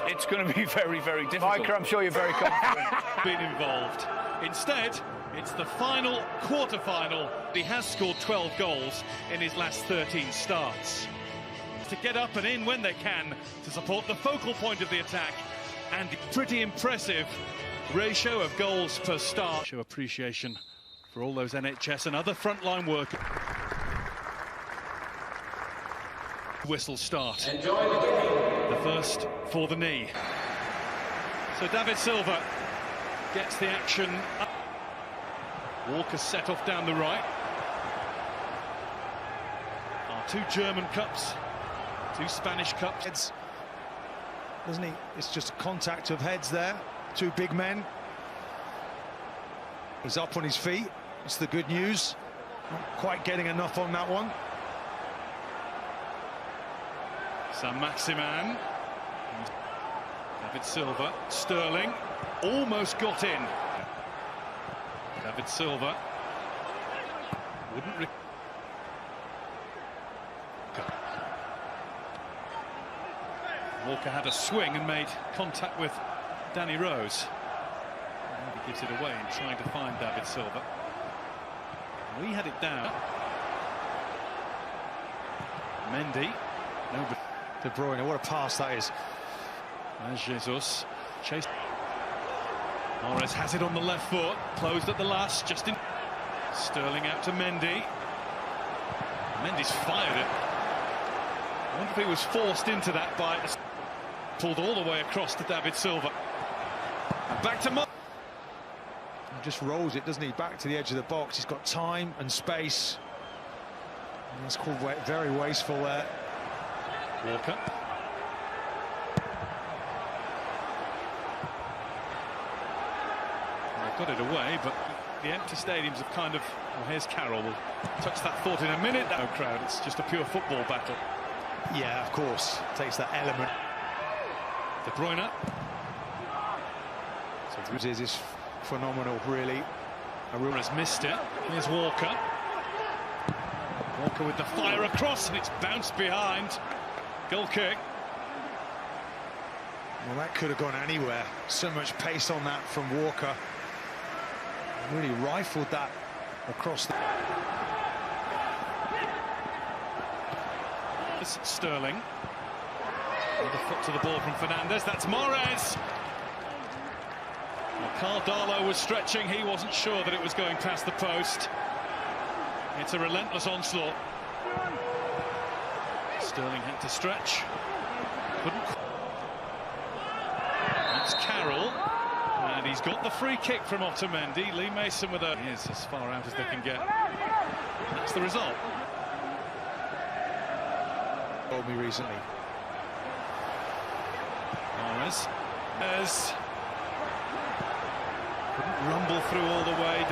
it's going to be very, very difficult. Micah, I'm sure you're very confident. Been involved. Instead, it's the final quarter-final. He has scored 12 goals in his last 13 starts. To get up and in when they can to support the focal point of the attack, and pretty impressive ratio of goals per start. Show appreciation for all those NHS and other frontline workers. Whistle start. Enjoy the game. The first for the knee. So David Silva gets the action up. Walker set off down the right. Our two German cups, two Spanish cups. Doesn't he? It's just a contact of heads there. Two big men. He's up on his feet. It's the good news. Not quite getting enough on that one. Saint-Maximin. David Silva. Sterling. Almost got in. David Silva. Wouldn't... Walker had a swing and made contact with Danny Rose. And he gives it away in trying to find David Silva. We had it down. Mendy. No, De Bruyne, what a pass that is. There's Jesus. Chase. Melhores has it on the left foot. Closed at the last. Just in. Sterling out to Mendy. Mendy's fired it. I wonder if he was forced into that by... Pulled all the way across to David Silva. And back to... He just rolls it, doesn't he? Back to the edge of the box. He's got time and space. And that's called very wasteful there. Walker. They've got it away, but the empty stadiums have kind of... Well, here's Carroll. We'll touch that thought in a minute. No crowd, it's just a pure football battle. Yeah, of course. Takes that element. De Bruyne. So this is phenomenal, really. Has missed it. Here's Walker. Walker with the fire across, and it's bounced behind. Goal kick. Well, that could have gone anywhere. So much pace on that from Walker. Really rifled that across the... It's Sterling. With a foot to the ball from Fernandez. That's Morez. Well, Carl Darlow was stretching. He wasn't sure that it was going past the post. It's a relentless onslaught. Sterling had to stretch. Couldn't. That's Carroll. And he's got the free kick from Otamendi. Lee Mason with a... He is as far out as they can get. That's the result. Told me recently. Melhores. Couldn't rumble through all the way.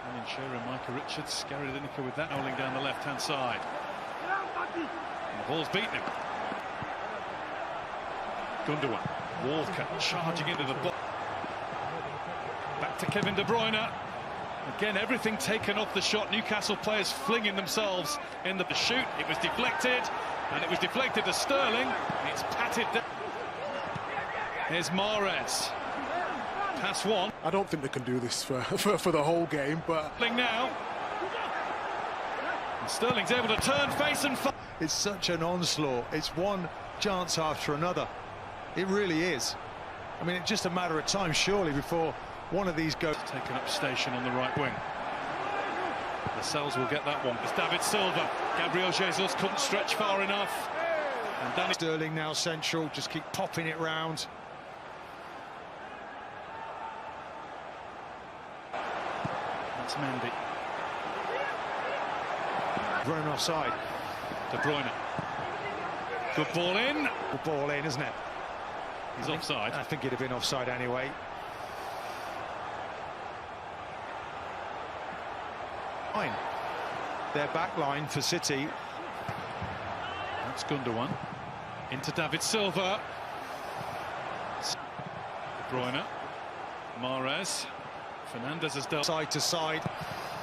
Alan Shearer and Micah Richards. Gary Lineker with that rolling down the left-hand side. And the ball's beaten him. Gundogan. Walker charging into the box. Back to Kevin De Bruyne. Again, everything taken off the shot. Newcastle players flinging themselves in the shoot. It was deflected, and it was deflected to Sterling. It's patted down. Here's Mahrez. Pass one. I don't think they can do this for the whole game, but... Now. And Sterling's able to turn, face and fire. It's such an onslaught. It's one chance after another. It really is. I mean, it's just a matter of time, surely, before one of these goes. Taken up station on the right wing. Lascelles will get that one. It's David Silva. Gabriel Jesus couldn't stretch far enough. And Danny Sterling now central, just keep popping it round. That's Mendy. Run offside. De Bruyne. Good ball in. Good ball in, isn't it? He's offside. I think it'd have been offside anyway. Fine. Their back line for City. That's Gundogan. Into David Silva. De Bruyne. Mahrez. Fernandez has dealt. Side to side.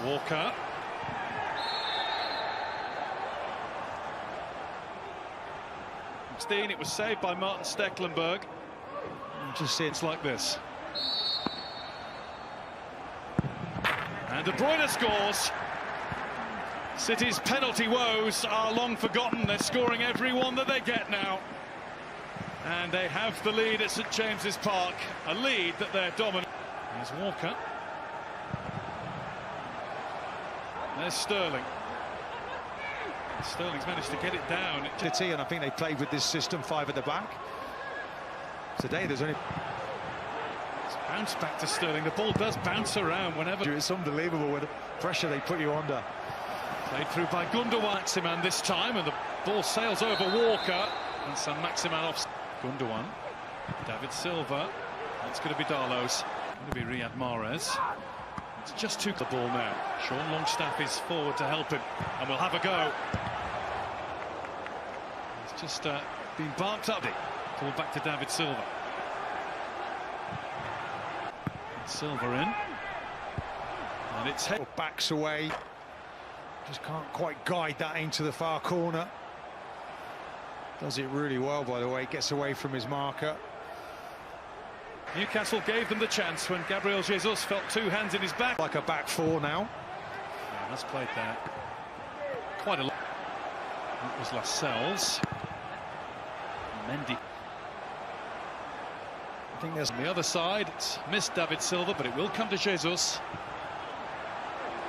Walker. 16, it was saved by Martin Stecklenburg. Just see It's like this. And De Bruyne scores. City's penalty woes are long forgotten. They're scoring every one that they get now. And they have the lead at St James's Park, a lead that they're dominant. There's Walker. There's Sterling. Sterling's managed to get it down. City, and I think they played with this system, 5 at the back. Today there's only... It's bounced back to Sterling. The ball does bounce around whenever... It's unbelievable with the pressure they put you under. Played through by Gundogan Maximan this time, and the ball sails over Walker. And San Maximan off. Gundogan. David Silva. It's going to be Darlow's. It's going to be Riyad Mahrez. It's just the ball now. Sean Longstaff is forward to help him, and we'll have a go. It's just been barked up. Called back to David Silva. Silva in. And it's backs away. Just can't quite guide that into the far corner. Does it really well, by the way. Gets away from his marker. Newcastle gave them the chance when Gabriel Jesus felt 2 hands in his back. Like a back 4 now. Yeah, that's played there quite a lot. It was Lascelles. Mendy. I think there's on the other side. It's missed David Silva, but it will come to Jesus.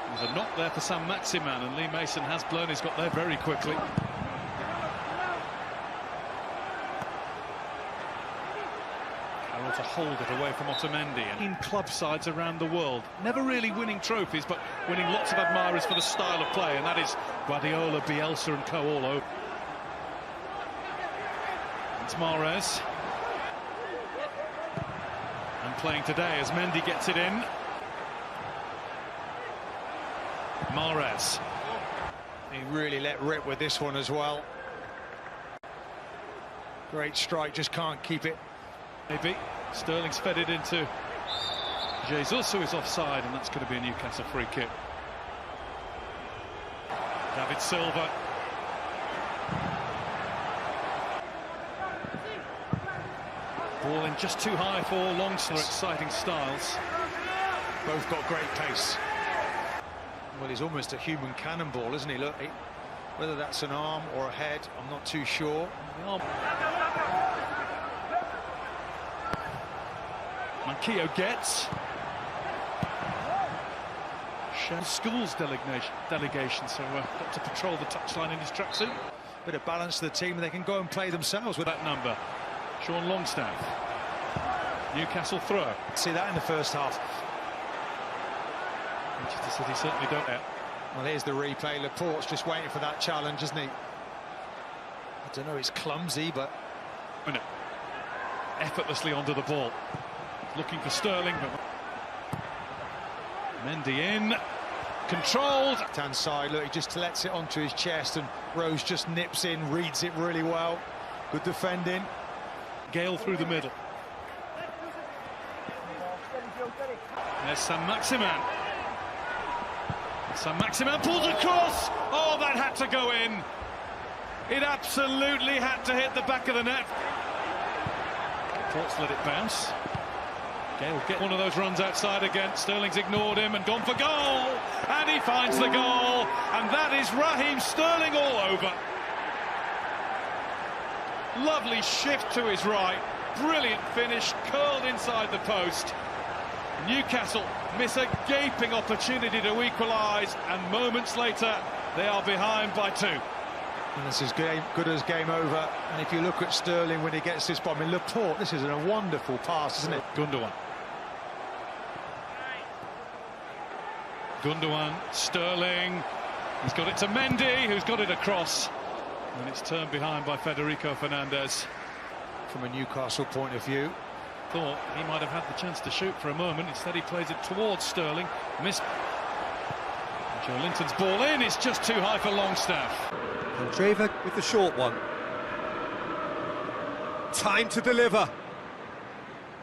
There's a knock there for Sam Maximan, and Lee Mason has blown. He's got there very quickly. To hold it away from Otamendi. And in club sides around the world, never really winning trophies, but winning lots of admirers for the style of play, and that is Guardiola, Bielsa and co all over. It's Mahrez. And playing today as Mendy gets it in. Mahrez. He really let rip with this one as well. Great strike, just can't keep it. Maybe. Sterling's fed it into Jesus, who is offside, and that's going to be a Newcastle free kick. David Silva. Ball in just too high for Longstaff. Exciting styles. Both got great pace. Well, he's almost a human cannonball, isn't he? Look, whether that's an arm or a head, I'm not too sure. Manquillo gets. School's delegation, so got to patrol the touchline in his tracksuit. Bit of balance to the team, and they can go and play themselves with that number. Sean Longstaff. Newcastle throw. See that in the first half. Manchester City certainly don't. Well, here's the replay. Laporte's just waiting for that challenge, isn't he? I don't know, it's clumsy, but... Effortlessly onto the ball. Looking for Sterling, but Mendy in, controlled. Left-hand side, look, he just lets it onto his chest, and Rose just nips in, reads it really well. Good defending. Gale through the middle. There's Sam Maximan. Sam Maximan pulls across. Oh, that had to go in. It absolutely had to hit the back of the net. Ports let it bounce. Gale get one of those runs outside again. Sterling's ignored him and gone for goal, and he finds the goal, and that is Raheem Sterling all over. Lovely shift to his right, brilliant finish, curled inside the post. Newcastle miss a gaping opportunity to equalise, and moments later they are behind by 2. And this is good as game over. And if you look at Sterling when he gets this bomb in Laporte, this is a wonderful pass, isn't it? Gundogan, Sterling, he's got it to Mendy, who's got it across, and it's turned behind by Federico Fernandez. From a Newcastle point of view, thought he might have had the chance to shoot for a moment. Instead he plays it towards Sterling. Missed. Joe Linton's ball in, it's just too high for Longstaff. And Draver with the short one. Time to deliver.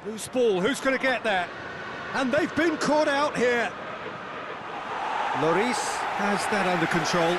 Loose ball, who's going to get there? And they've been caught out here. Lloris has that under control.